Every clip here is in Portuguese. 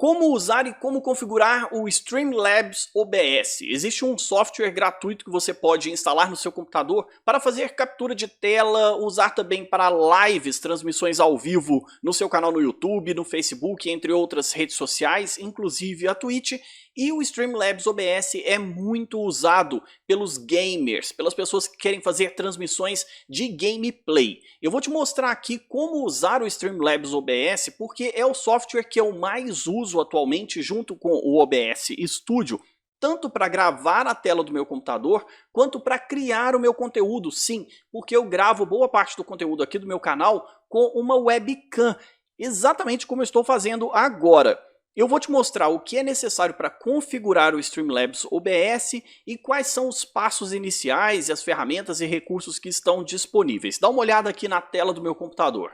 Como usar e como configurar o Streamlabs OBS. Existe um software gratuito que você pode instalar no seu computador para fazer captura de tela, usar também para lives, transmissões ao vivo no seu canal no YouTube, no Facebook, entre outras redes sociais, inclusive a Twitch. E o Streamlabs OBS é muito usado pelos gamers, pelas pessoas que querem fazer transmissões de gameplay. Eu vou te mostrar aqui como usar o Streamlabs OBS, porque é o software que eu mais uso atualmente junto com o OBS Studio, tanto para gravar a tela do meu computador, quanto para criar o meu conteúdo. Sim, porque eu gravo boa parte do conteúdo aqui do meu canal com uma webcam, exatamente como eu estou fazendo agora. Eu vou te mostrar o que é necessário para configurar o Streamlabs OBS e quais são os passos iniciais e as ferramentas e recursos que estão disponíveis. Dá uma olhada aqui na tela do meu computador.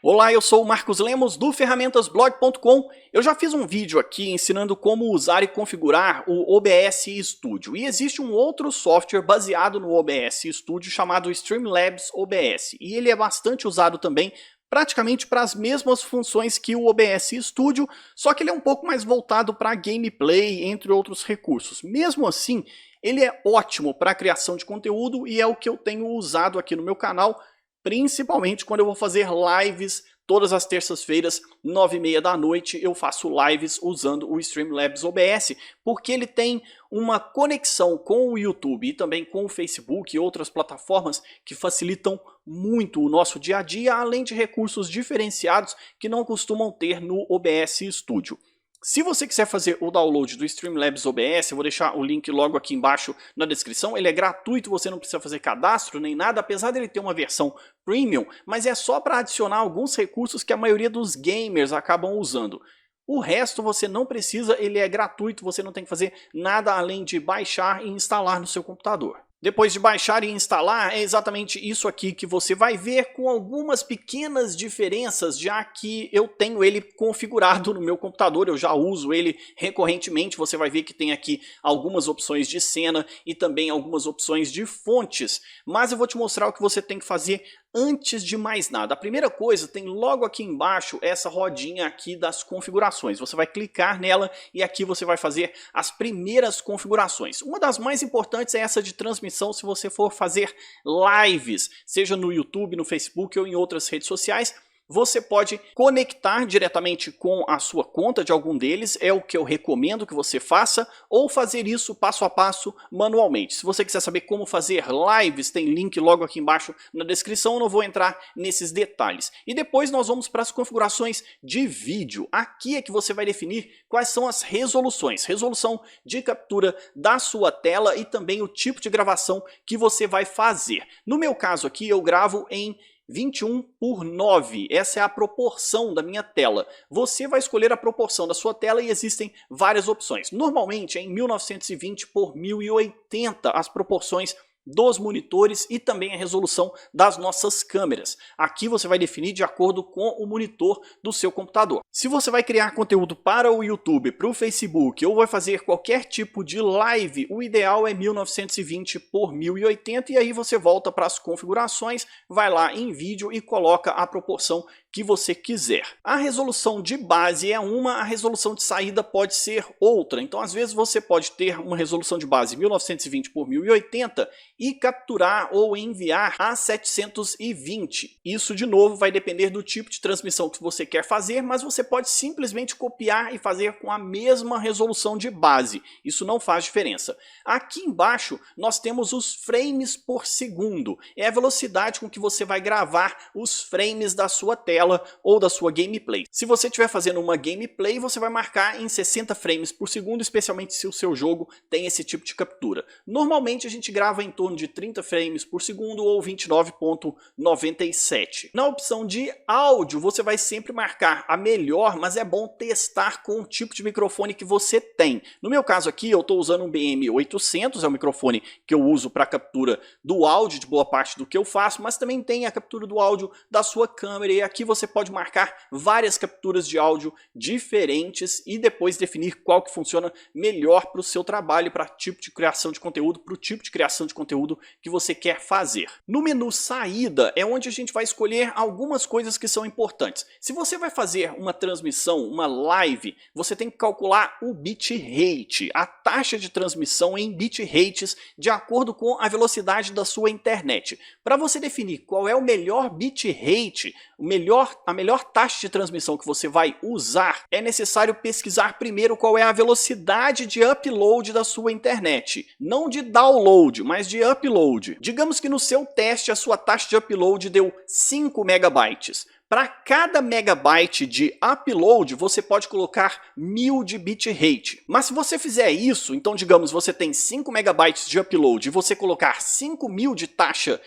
Olá, eu sou o Marcos Lemos do ferramentasblog.com. Eu já fiz um vídeo aqui ensinando como usar e configurar o OBS Studio. E existe um outro software baseado no OBS Studio chamado Streamlabs OBS. E ele é bastante usado também praticamente para as mesmas funções que o OBS Studio, só que ele é um pouco mais voltado para gameplay, entre outros recursos. Mesmo assim, ele é ótimo para a criação de conteúdo e é o que eu tenho usado aqui no meu canal, principalmente quando eu vou fazer lives. Todas as terças-feiras, 9h30 da noite, eu faço lives usando o Streamlabs OBS, porque ele tem uma conexão com o YouTube e também com o Facebook e outras plataformas que facilitam muito o nosso dia a dia, além de recursos diferenciados que não costumam ter no OBS Studio. Se você quiser fazer o download do Streamlabs OBS, eu vou deixar o link logo aqui embaixo na descrição. Ele é gratuito, você não precisa fazer cadastro nem nada, apesar dele ter uma versão premium, mas é só para adicionar alguns recursos que a maioria dos gamers acabam usando. O resto você não precisa, ele é gratuito, você não tem que fazer nada além de baixar e instalar no seu computador. Depois de baixar e instalar, é exatamente isso aqui que você vai ver, com algumas pequenas diferenças, já que eu tenho ele configurado no meu computador, eu já uso ele recorrentemente. Você vai ver que tem aqui algumas opções de cena e também algumas opções de fontes, mas eu vou te mostrar o que você tem que fazer antes de mais nada. A primeira coisa, tem logo aqui embaixo essa rodinha aqui das configurações. Você vai clicar nela e aqui você vai fazer as primeiras configurações. Uma das mais importantes é essa de transmissão se você for fazer lives, seja no YouTube, no Facebook ou em outras redes sociais. Você pode conectar diretamente com a sua conta de algum deles, é o que eu recomendo que você faça, ou fazer isso passo a passo manualmente. Se você quiser saber como fazer lives, tem link logo aqui embaixo na descrição, eu não vou entrar nesses detalhes. E depois nós vamos para as configurações de vídeo. Aqui é que você vai definir quais são as resoluções. Resolução de captura da sua tela e também o tipo de gravação que você vai fazer. No meu caso aqui, eu gravo em 21:9, essa é a proporção da minha tela. Você vai escolher a proporção da sua tela e existem várias opções. Normalmente é em 1920x1080 as proporções dos monitores e também a resolução das nossas câmeras. Aqui você vai definir de acordo com o monitor do seu computador. Se você vai criar conteúdo para o YouTube, para o Facebook ou vai fazer qualquer tipo de live, o ideal é 1920x1080 e aí você volta para as configurações, vai lá em vídeo e coloca a proporção que você quiser. A resolução de base é uma, a resolução de saída pode ser outra. Então às vezes você pode ter uma resolução de base 1920x1080 e capturar ou enviar a 720. Isso de novo vai depender do tipo de transmissão que você quer fazer, mas você pode simplesmente copiar e fazer com a mesma resolução de base. Isso não faz diferença. Aqui embaixo nós temos os frames por segundo. É a velocidade com que você vai gravar os frames da sua tela ou da sua gameplay. Se você estiver fazendo uma gameplay, você vai marcar em 60 frames por segundo, especialmente se o seu jogo tem esse tipo de captura. Normalmente a gente grava em torno de 30 frames por segundo ou 29.97. Na opção de áudio, você vai sempre marcar a melhor, mas é bom testar com o tipo de microfone que você tem. No meu caso aqui, eu estou usando um BM800, é o microfone que eu uso para captura do áudio de boa parte do que eu faço, mas também tem a captura do áudio da sua câmera, e aqui você pode marcar várias capturas de áudio diferentes e depois definir qual que funciona melhor para o seu trabalho, para tipo de criação de conteúdo, para o tipo de criação de conteúdo que você quer fazer. No menu saída é onde a gente vai escolher algumas coisas que são importantes. Se você vai fazer uma transmissão, uma live, você tem que calcular o bitrate, a taxa de transmissão em bitrates de acordo com a velocidade da sua internet. Para você definir qual é o melhor bitrate, a melhor taxa de transmissão que você vai usar, é necessário pesquisar primeiro qual é a velocidade de upload da sua internet. Não de download, mas de upload. Digamos que no seu teste a sua taxa de upload deu 5 megabytes. Para cada megabyte de upload, você pode colocar 1000 de bitrate. Mas se você fizer isso, então digamos você tem 5 megabytes de upload e você colocar 5000 de taxa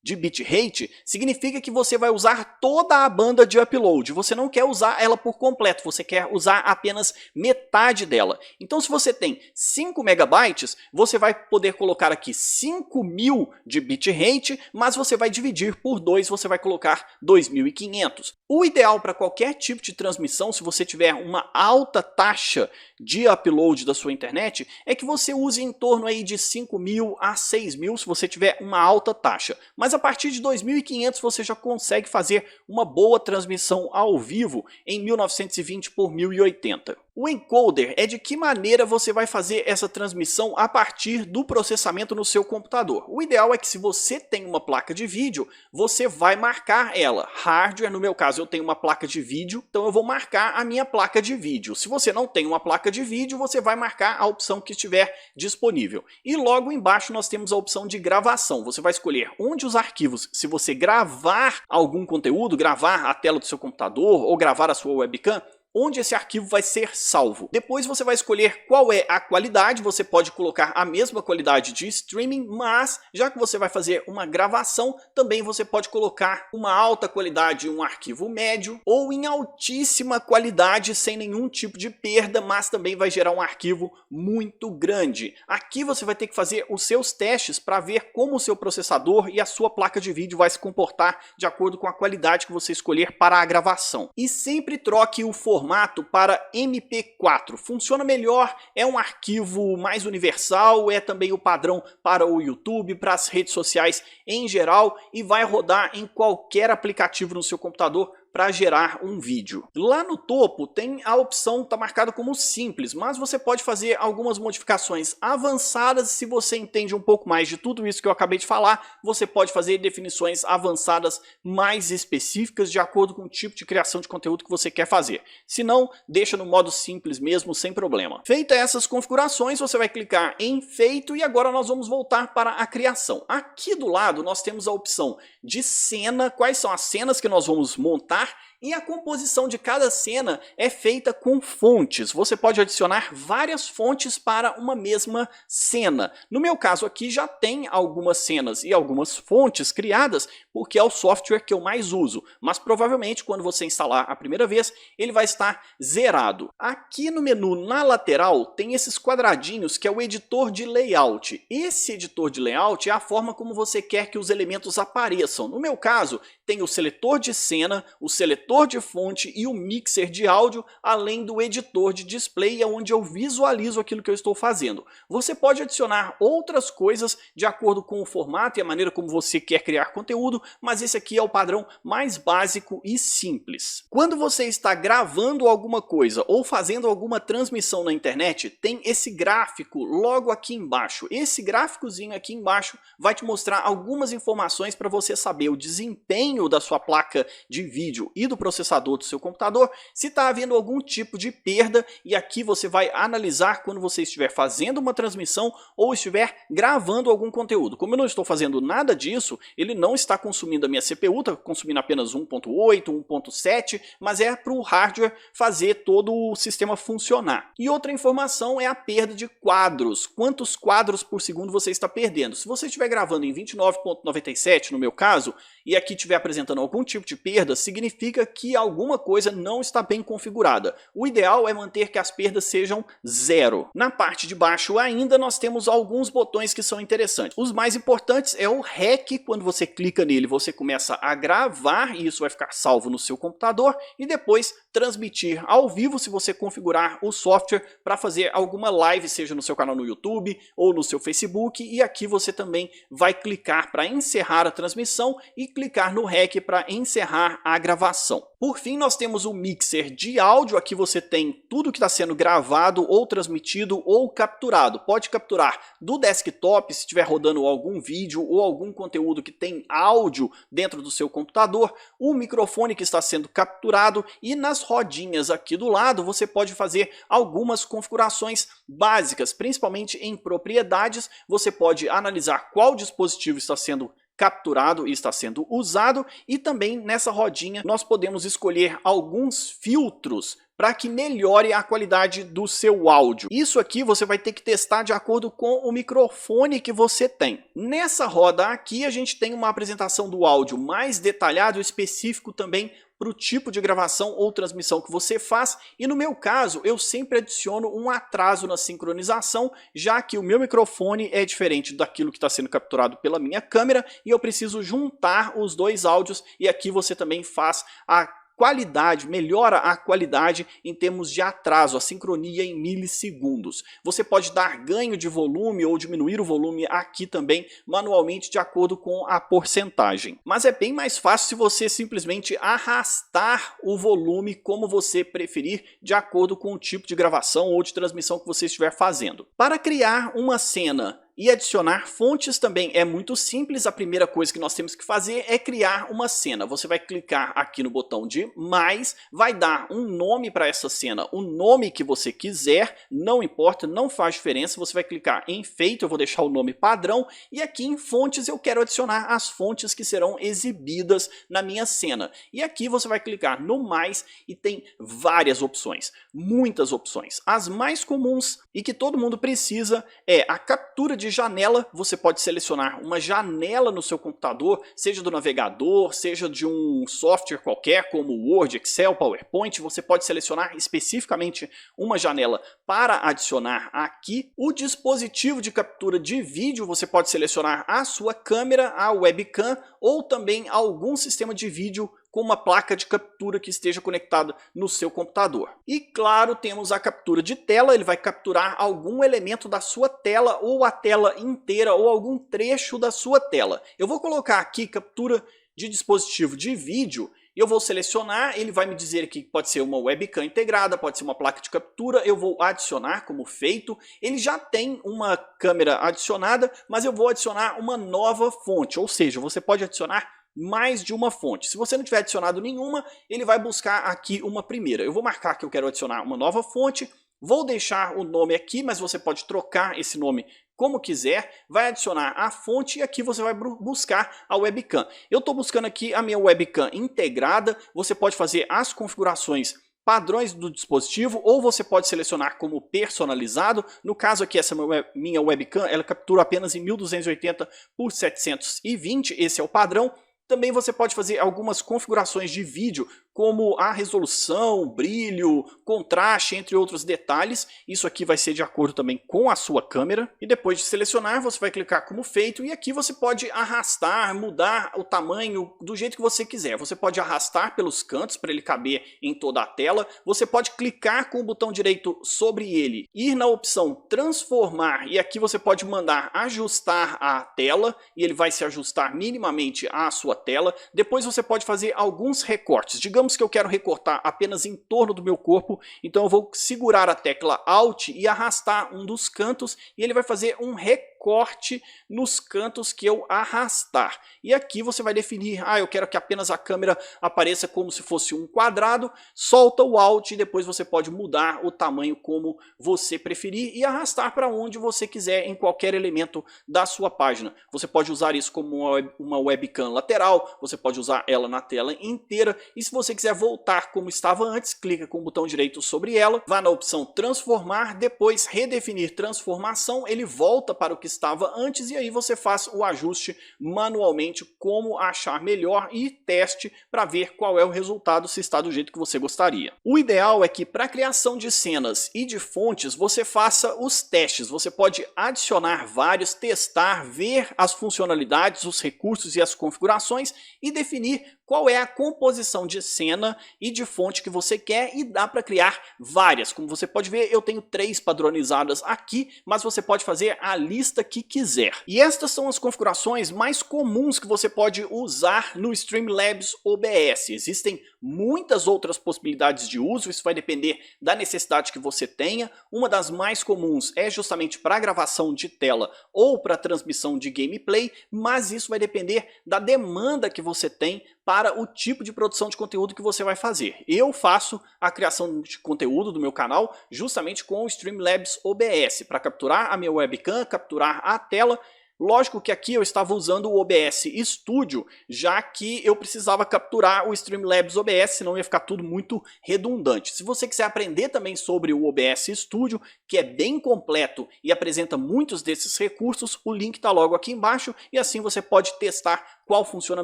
de bitrate, significa que você vai usar toda a banda de upload. Você não quer usar ela por completo, você quer usar apenas metade dela. Então se você tem 5 megabytes, você vai poder colocar aqui 5000 de bitrate, mas você vai dividir por 2, você vai colocar 2500. O ideal para qualquer tipo de transmissão, se você tiver uma alta taxa de upload da sua internet, é que você use em torno aí de 5000 a 6000 se você tiver uma alta taxa. Mas a partir de 2500 você já consegue fazer uma boa transmissão ao vivo em 1920 por 1080. O encoder é de que maneira você vai fazer essa transmissão a partir do processamento no seu computador. O ideal é que se você tem uma placa de vídeo, você vai marcar ela. Hardware, no meu caso eu tenho uma placa de vídeo, então eu vou marcar a minha placa de vídeo. Se você não tem uma placa de vídeo, você vai marcar a opção que estiver disponível. E logo embaixo nós temos a opção de gravação. Você vai escolher onde os arquivos, se você gravar algum conteúdo, gravar a tela do seu computador ou gravar a sua webcam, onde esse arquivo vai ser salvo. Depois você vai escolher qual é a qualidade, você pode colocar a mesma qualidade de streaming, mas já que você vai fazer uma gravação, também você pode colocar uma alta qualidade, um arquivo médio, ou em altíssima qualidade, sem nenhum tipo de perda, mas também vai gerar um arquivo muito grande. Aqui você vai ter que fazer os seus testes para ver como o seu processador e a sua placa de vídeo vai se comportar de acordo com a qualidade que você escolher para a gravação. E sempre troque o formato para MP4. Funciona melhor, é um arquivo mais universal, é também o padrão para o YouTube, para as redes sociais em geral e vai rodar em qualquer aplicativo no seu computador para gerar um vídeo. Lá no topo tem a opção, está marcado como simples, mas você pode fazer algumas modificações avançadas. Se você entende um pouco mais de tudo isso que eu acabei de falar, você pode fazer definições avançadas mais específicas de acordo com o tipo de criação de conteúdo que você quer fazer. Se não, deixa no modo simples mesmo, sem problema. Feitas essas configurações, você vai clicar em feito e agora nós vamos voltar para a criação. Aqui do lado nós temos a opção de cena, quais são as cenas que nós vamos montar, e a composição de cada cena é feita com fontes. Você pode adicionar várias fontes para uma mesma cena. No meu caso aqui já tem algumas cenas e algumas fontes criadas, porque é o software que eu mais uso. Mas provavelmente quando você instalar a primeira vez, ele vai estar zerado. Aqui no menu na lateral tem esses quadradinhos que é o editor de layout. Esse editor de layout é a forma como você quer que os elementos apareçam. No meu caso, tem o seletor de cena, o seletor de fonte e o mixer de áudio, além do editor de display, onde eu visualizo aquilo que eu estou fazendo. Você pode adicionar outras coisas de acordo com o formato e a maneira como você quer criar conteúdo, mas esse aqui é o padrão mais básico e simples. Quando você está gravando alguma coisa ou fazendo alguma transmissão na internet, tem esse gráfico logo aqui embaixo. Esse gráficozinho aqui embaixo vai te mostrar algumas informações para você saber o desempenho da sua placa de vídeo e do processador do seu computador, se está havendo algum tipo de perda, e aqui você vai analisar quando você estiver fazendo uma transmissão ou estiver gravando algum conteúdo. Como eu não estou fazendo nada disso, ele não está consumindo a minha CPU, está consumindo apenas 1.8, 1.7, mas é para o hardware fazer todo o sistema funcionar. E outra informação é a perda de quadros. Quantos quadros por segundo você está perdendo? Se você estiver gravando em 29.97, no meu caso, e aqui estiver apresentando algum tipo de perda, significa significa que alguma coisa não está bem configurada. O ideal é manter que as perdas sejam 0. Na parte de baixo ainda nós temos alguns botões que são interessantes. Os mais importantes é o REC. Quando você clica nele, você começa a gravar e isso vai ficar salvo no seu computador, e depois transmitir ao vivo se você configurar o software para fazer alguma live, seja no seu canal no YouTube ou no seu Facebook, e aqui você também vai clicar para encerrar a transmissão e clicar no REC para encerrar a gravação. Por fim, nós temos o mixer de áudio. Aqui você tem tudo que está sendo gravado ou transmitido ou capturado. Pode capturar do desktop se estiver rodando algum vídeo ou algum conteúdo que tem áudio dentro do seu computador, o microfone que está sendo capturado, e nas rodinhas aqui do lado você pode fazer algumas configurações básicas, principalmente em propriedades. Você pode analisar qual dispositivo está sendo capturado e está sendo usado, e também nessa rodinha nós podemos escolher alguns filtros para que melhore a qualidade do seu áudio. Isso aqui você vai ter que testar de acordo com o microfone que você tem. Nessa roda aqui a gente tem uma apresentação do áudio mais detalhado, específico também para o tipo de gravação ou transmissão que você faz, e no meu caso eu sempre adiciono um atraso na sincronização, já que o meu microfone é diferente daquilo que está sendo capturado pela minha câmera e eu preciso juntar os dois áudios, e aqui você também faz a qualidade, melhora a qualidade em termos de atraso, a sincronia em milissegundos. Você pode dar ganho de volume ou diminuir o volume aqui também manualmente de acordo com a porcentagem. Mas é bem mais fácil se você simplesmente arrastar o volume como você preferir, de acordo com o tipo de gravação ou de transmissão que você estiver fazendo. Para criar uma cena e adicionar fontes também é muito simples. A primeira coisa que nós temos que fazer é criar uma cena. Você vai clicar aqui no botão de mais, vai dar um nome para essa cena, o nome que você quiser, não importa, não faz diferença. Você vai clicar em feito, eu vou deixar o nome padrão, e aqui em fontes eu quero adicionar as fontes que serão exibidas na minha cena. E aqui você vai clicar no mais e tem várias opções, muitas opções. As mais comuns e que todo mundo precisa é a captura de janela. Você pode selecionar uma janela no seu computador, seja do navegador, seja de um software qualquer como Word, Excel, PowerPoint. Você pode selecionar especificamente uma janela para adicionar aqui. O dispositivo de captura de vídeo, você pode selecionar a sua câmera, a webcam, ou também algum sistema de vídeo com uma placa de captura que esteja conectada no seu computador. E claro, temos a captura de tela. Ele vai capturar algum elemento da sua tela, ou a tela inteira, ou algum trecho da sua tela. Eu vou colocar aqui captura de dispositivo de vídeo, e eu vou selecionar. Ele vai me dizer que pode ser uma webcam integrada, pode ser uma placa de captura. Eu vou adicionar como feito. Ele já tem uma câmera adicionada, mas eu vou adicionar uma nova fonte, ou seja, você pode adicionar mais de uma fonte. Se você não tiver adicionado nenhuma, ele vai buscar aqui uma primeira. Eu vou marcar que eu quero adicionar uma nova fonte, vou deixar o nome aqui, mas você pode trocar esse nome como quiser, vai adicionar a fonte e aqui você vai buscar a webcam. Eu estou buscando aqui a minha webcam integrada. Você pode fazer as configurações padrões do dispositivo, ou você pode selecionar como personalizado. No caso aqui, essa minha webcam, ela captura apenas em 1280 por 720, esse é o padrão. Também você pode fazer algumas configurações de vídeo, como a resolução, brilho, contraste, entre outros detalhes. Isso aqui vai ser de acordo também com a sua câmera. E depois de selecionar, você vai clicar como feito, e aqui você pode arrastar, mudar o tamanho do jeito que você quiser. Você pode arrastar pelos cantos para ele caber em toda a tela. Você pode clicar com o botão direito sobre ele, ir na opção transformar, e aqui você pode mandar ajustar a tela, e ele vai se ajustar minimamente à sua tela. Depois você pode fazer alguns recortes. Digamos que eu quero recortar apenas em torno do meu corpo, então eu vou segurar a tecla Alt e arrastar um dos cantos, e ele vai fazer um recorte nos cantos que eu arrastar. E aqui você vai definir, eu quero que apenas a câmera apareça como se fosse um quadrado, solta o Alt e depois você pode mudar o tamanho como você preferir e arrastar para onde você quiser em qualquer elemento da sua página. Você pode usar isso como uma webcam lateral, você pode usar ela na tela inteira, e se você quiser voltar como estava antes, clica com o botão direito sobre ela, vá na opção transformar, depois redefinir transformação, ele volta para o que estava antes, e aí você faz o ajuste manualmente como achar melhor e teste para ver qual é o resultado, se está do jeito que você gostaria. O ideal é que para a criação de cenas e de fontes você faça os testes, você pode adicionar vários, testar, ver as funcionalidades, os recursos e as configurações e definir qual é a composição de cena e de fonte que você quer, e dá para criar várias. Como você pode ver, eu tenho 3 padronizadas aqui, mas você pode fazer a lista que quiser. E estas são as configurações mais comuns que você pode usar no Streamlabs OBS. Existem muitas outras possibilidades de uso, isso vai depender da necessidade que você tenha. Uma das mais comuns é justamente para gravação de tela ou para transmissão de gameplay, mas isso vai depender da demanda que você tem para o tipo de produção de conteúdo que você vai fazer. Eu faço a criação de conteúdo do meu canal justamente com o Streamlabs OBS, para capturar a minha webcam, capturar a tela. Lógico que aqui eu estava usando o OBS Studio, já que eu precisava capturar o Streamlabs OBS, senão ia ficar tudo muito redundante. Se você quiser aprender também sobre o OBS Studio, que é bem completo e apresenta muitos desses recursos, o link está logo aqui embaixo, e assim você pode testar qual funciona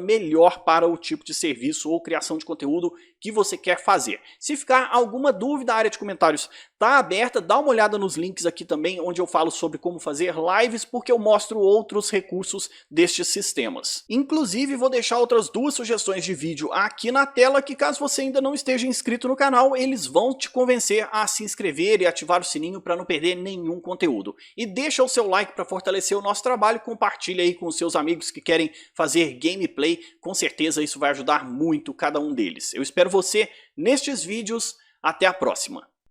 melhor para o tipo de serviço ou criação de conteúdo que você quer fazer. Se ficar alguma dúvida, a área de comentários está aberta, dá uma olhada nos links aqui também, onde eu falo sobre como fazer lives, porque eu mostro outros recursos destes sistemas. Inclusive, vou deixar outras 2 sugestões de vídeo aqui na tela, que caso você ainda não esteja inscrito no canal, eles vão te convencer a se inscrever e ativar o sininho para não perder nenhum conteúdo. E deixa o seu like para fortalecer o nosso trabalho, compartilha aí com os seus amigos que querem fazer gameplay, com certeza isso vai ajudar muito cada um deles. Eu espero você nestes vídeos, até a próxima.